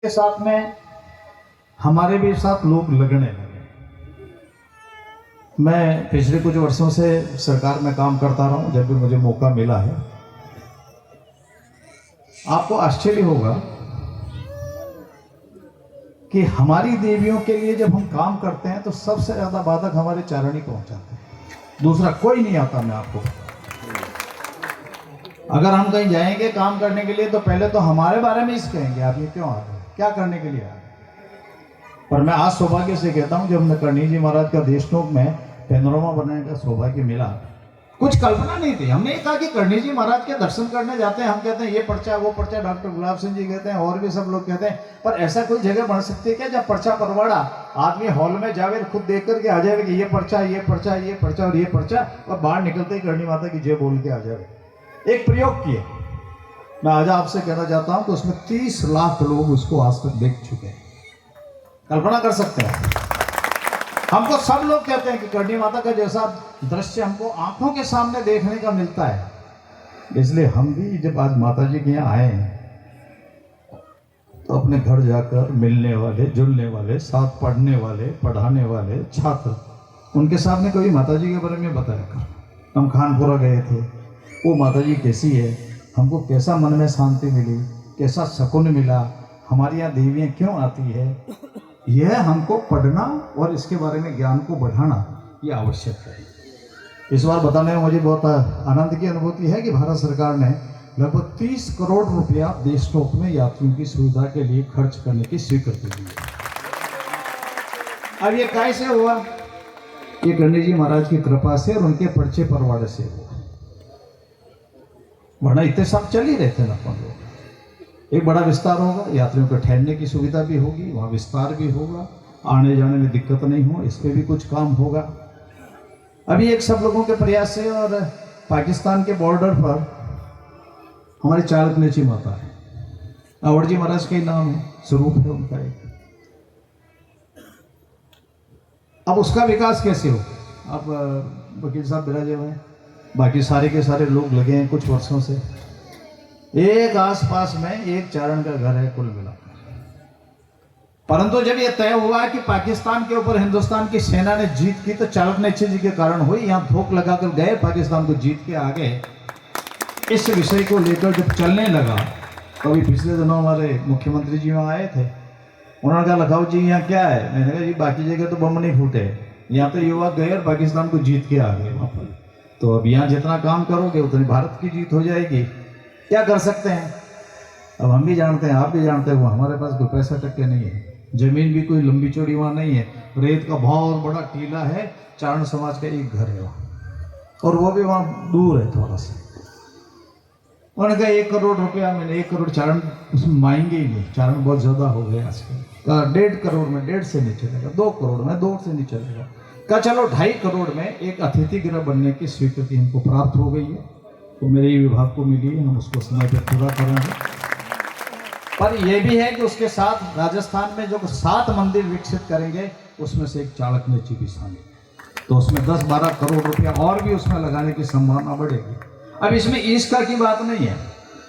के साथ में हमारे भी साथ लोग लगने लगे। मैं पिछले कुछ वर्षों से सरकार में काम करता रहा हूँ। जब भी मुझे मौका मिला है, आपको आश्चर्य होगा कि हमारी देवियों के लिए जब हम काम करते हैं तो सबसे ज्यादा बाधक हमारे चारणी पहुंचाते हैं। दूसरा कोई नहीं आता। मैं आपको अगर हम कहीं जाएंगे काम करने के लिए तो पहले तो हमारे बारे में इस कहेंगे, आप ये क्यों आ रहे हैं, क्या करने के लिए आ रहे हैं। पर मैं आज सौभाग्य से कहता हूं, जब हमने करणी जी महाराज का देशनोक में पैनोरमा बनाने का सौभाग्य मिला, कुछ कल्पना नहीं थी। हमने कहा कि करणी जी महाराज के दर्शन करने जाते हैं, हम कहते हैं ये पर्चा वो पर्चा, डॉक्टर गुलाब सिंह जी कहते हैं और भी सब लोग कहते हैं, पर ऐसा कोई जगह बन सकती है क्या जब पर्चा परवाड़ा आदमी हॉल में जावे, खुद देख करके आ जाए कि ये पर्चा ये पर्चा ये पर्चा और ये पर्चा, और बाहर निकलते ही करणी माता की जय बोल के आ जाए। एक प्रयोग किए। मैं आज आपसे कहना चाहता हूं कि उसमें 30 लाख लोग उसको आज तक देख चुके हैं। कल्पना कर सकते हैं। हमको सब लोग कहते हैं कि करणी माता का जैसा दृश्य हमको आंखों के सामने देखने का मिलता है। इसलिए हम भी जब आज माता जी के यहाँ आए हैं तो अपने घर जाकर मिलने वाले, जुलने वाले, साथ पढ़ने वाले, पढ़ाने वाले छात्र, उनके सामने कभी माता जी के बारे में बताया कर। हम खानपुरा गए थे, वो माता जी कैसी है, हमको कैसा मन में शांति मिली, कैसा सुकून मिला, हमारे यहाँ देवियाँ क्यों आती है, यह हमको पढ़ना और इसके बारे में ज्ञान को बढ़ाना ये आवश्यक है। इस बार बताने में मुझे बहुत आनंद की अनुभूति है कि भारत सरकार ने लगभग 30 करोड़ रुपया देशनोक में यात्रियों की सुविधा के लिए खर्च करने की स्वीकृति दी है। अब ये कैसे हुआ? ये करणी जी महाराज की कृपा से और उनके पर्चे परवाड़े से हुआ, वरना इतने सब चल ही रहते ना अपन लोग। एक बड़ा विस्तार होगा, यात्रियों को ठहरने की सुविधा भी होगी, वहाँ विस्तार भी होगा, आने जाने में दिक्कत नहीं हो, इस पर भी कुछ काम होगा। अभी एक सब लोगों के प्रयास से और पाकिस्तान के बॉर्डर पर हमारी चालकनेची माता है, अवड़ जी महाराज का ही नाम है, स्वरूप है उनका एक। अब उसका विकास कैसे हो? अब वकील साहब बिराजे हुए हैं, बाकी सारे के सारे लोग लगे हैं कुछ वर्षों से। एक आसपास में एक चारण का घर है कुल मिलाकर। परंतु जब यह तय हुआ कि पाकिस्तान के ऊपर हिंदुस्तान की सेना ने जीत की तो चालकनेची जी के कारण हुई। यहाँ धोख लगाकर गए, पाकिस्तान को जीत के आ गए। इस विषय को लेकर जब चलने लगा तो अभी पिछले दिनों हमारे मुख्यमंत्री जी वहाँ आए थे। उन्होंने कहा लखाओ जी यहाँ क्या है? मैंने कहा जी बाकी जगह तो बम नहीं फूटे, यहाँ तो युवा गए और पाकिस्तान को जीत के आ गए वहाँ पर। तो अब यहाँ जितना काम करोगे उतनी भारत की जीत हो जाएगी। क्या कर सकते हैं? अब हम भी जानते हैं, आप भी जानते हैं, वो हमारे पास कोई पैसा टक्के नहीं है, जमीन भी कोई लंबी चौड़ी वहाँ नहीं है, रेत का बहुत बड़ा टीला है, चारण समाज का एक घर है वहाँ, और वो भी वहाँ दूर है थोड़ा सा। उन्होंने कहा 1 करोड़ रुपया, मैंने 1 करोड़ चारण उसमें मांगेंगे ही नहीं, चारण बहुत ज़्यादा हो गए आजकल। कहा 1.5 करोड़ में 1.5 से नहीं चलेगा, 2 करोड़ में 2 से नहीं चलेगा। कहा चलो 2.5 करोड़ में एक अतिथि गृह बनने की स्वीकृति हमको प्राप्त हो गई है, तो मेरे ही विभाग को मिली है, हम उसको समय पर पूरा करेंगे। पर यह भी है कि उसके साथ राजस्थान में जो 7 मंदिर विकसित करेंगे उसमें से एक चाणक्य भी शामिल, तो उसमें 10-12 करोड़ रुपया और भी उसमें लगाने की संभावना बढ़ेगी। अब इसमें ईश्वर की बात नहीं है,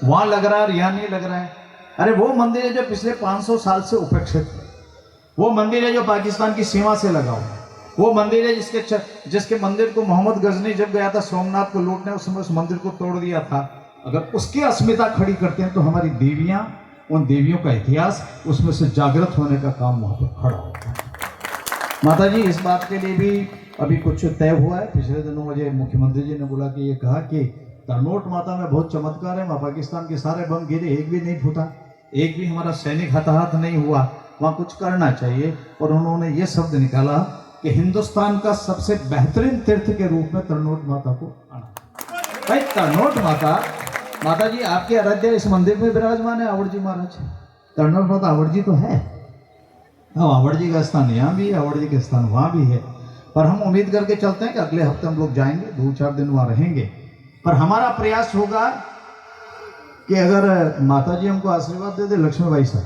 वहाँ लग रहा है और यहाँ नहीं लग रहा है। अरे वो मंदिर है जो पिछले 500 साल से उपेक्षित है, वो मंदिर है जो पाकिस्तान की सीमा से लगा हुआ है, वो मंदिर है जिसके मंदिर को मोहम्मद गजनी जब गया था सोमनाथ को लूटने, उस समय उस मंदिर को तोड़ दिया था। अगर उसकी अस्मिता खड़ी करते हैं तो हमारी देवियां, उन देवियों का इतिहास उसमें से जागृत होने का काम वहां पर खड़ा होता है। माता जी इस बात के लिए भी अभी कुछ तय हुआ है। पिछले दिनों मुझे मुख्यमंत्री जी ने बोला कि ये कहा कि तरनोट माता में बहुत चमत्कार है, वहाँ पाकिस्तान के सारे बम गिरे, एक भी नहीं फूटा, एक भी हमारा सैनिक हताहत नहीं हुआ, वहाँ कुछ करना चाहिए। और उन्होंने ये शब्द निकाला कि हिंदुस्तान का सबसे बेहतरीन तीर्थ के रूप में तरनोट माता को आना। भाई तरनोट माता जी आपके आराध्य इस मंदिर में विराजमान है, अवड़ जी महाराज। तरनोट माता अवड़ जी तो है, हाँ, अवड़ जी का स्थान यहाँ भी है, अवड़ जी का स्थान वहाँ भी है। पर हम उम्मीद करके चलते हैं कि अगले हफ्ते हम लोग जाएंगे, 2-4 दिन वहाँ रहेंगे। पर हमारा प्रयास होगा कि अगर माता जी हमको आशीर्वाद दे दे, लक्ष्मीबाई साहब,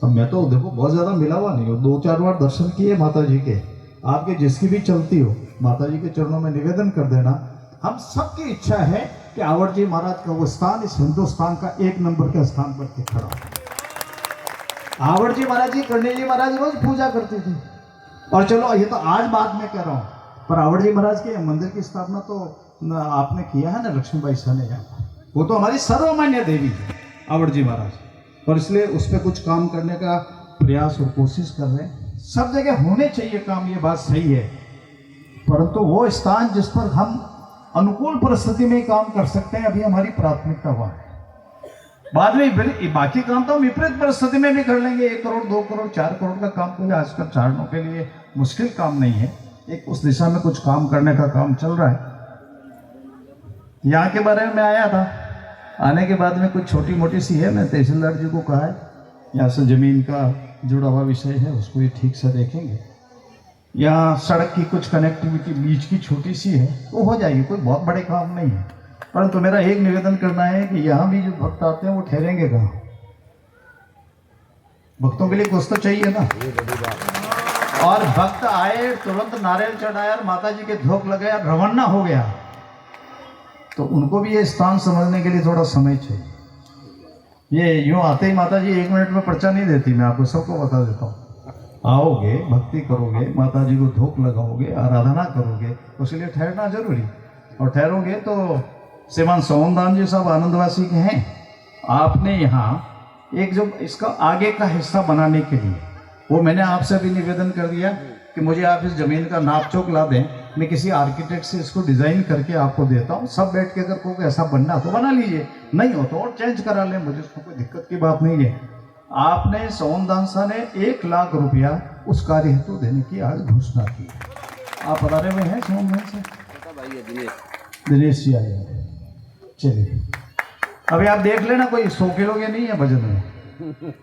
अब मैं तो देखो बहुत ज़्यादा मिला हुआ नहीं हूँ, 2-4 बार दर्शन किए माता जी के, आपके जिसकी भी चलती हो माता जी के चरणों में निवेदन कर देना। हम सबकी इच्छा है कि अवड़ जी महाराज का वो स्थान इस हिंदुस्तान का 1 नंबर के स्थान पर खड़ा हो। आवड़ जी महाराज जी, कर्णी जी महाराज रोज पूजा करते थे। और चलो ये तो आज बात मैं कर रहा हूँ, पर आवड़ जी महाराज के मंदिर की स्थापना तो आपने किया है ना लक्ष्मीबाई साहने यहाँ। वो तो हमारी सर्वमान्य देवी है आवड़ जी महाराज, और इसलिए उस पर कुछ काम करने का प्रयास और कोशिश कर रहे हैं। सब जगह होने चाहिए काम, ये बात सही है, परंतु वो स्थान जिस पर हम अनुकूल परिस्थिति में काम कर सकते हैं, अभी हमारी प्राथमिकता वहाँ है। बाद में फिर बाकी काम तो हम विपरीत परिस्थिति में भी कर लेंगे। 1 करोड़ 2 करोड़ 4 करोड़ का काम कोई आजकल चारणों के लिए मुश्किल काम नहीं है। एक उस दिशा में कुछ काम करने का काम चल रहा है। यहाँ के बारे में मैं आया था, आने के बाद में कुछ छोटी मोटी सी है, मैं तहसीलदार जी को कहा है यहाँ से ज़मीन का जुड़ा हुआ विषय है, उसको ये ठीक से देखेंगे। यहाँ सड़क की कुछ कनेक्टिविटी बीच की छोटी सी है, वो हो जाएगी, कोई बहुत बड़े काम नहीं है। परंतु मेरा एक निवेदन करना है कि यहाँ भी जो भक्त आते हैं वो ठहरेंगे कहाँ? भक्तों के लिए कुछ तो चाहिए ना। और भक्त आए, तुरंत नारियल चढ़ाया, माता जी के धोख लगाया, रवाना हो गया, तो उनको भी ये स्थान समझने के लिए थोड़ा समय चाहिए। ये यूं आते ही माता जी 1 मिनट में पर्चा नहीं देती, मैं आपको सबको बता देता हूँ। आओगे, भक्ति करोगे, माता जी को धूप लगाओगे, आराधना करोगे, उसके लिए ठहरना जरूरी। और ठहरोगे तो श्रीमान सोमदान जी साहब आनंदवासी के हैं, आपने यहाँ एक जो इसका आगे का हिस्सा बनाने के लिए, वो मैंने आपसे भी निवेदन कर दिया कि मुझे आप इस ज़मीन का नाप चौक ला दें, मैं किसी आर्किटेक्ट से इसको डिज़ाइन करके आपको देता हूँ। सब बैठ के अगर कोई ऐसा बनना तो बना लीजिए, नहीं हो तो और चेंज करा लें, मुझे उसमें कोई दिक्कत की बात नहीं है। आपने सोमदान साहब ने 1 लाख रुपया उस कार्य हेतु देने की आज घोषणा की। आप अदारे में हैं सोमदान साहब? दिनेश जी आए हैं। चलिए अभी आप देख लेना, कोई 100 किलो के नहीं है वजन में।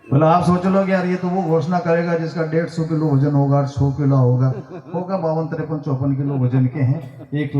बोला आप सोच लो कि यार ये तो वो घोषणा करेगा जिसका 150 किलो वजन होगा, 100 किलो होगा 52, 53, 54 किलो वजन के हैं। 1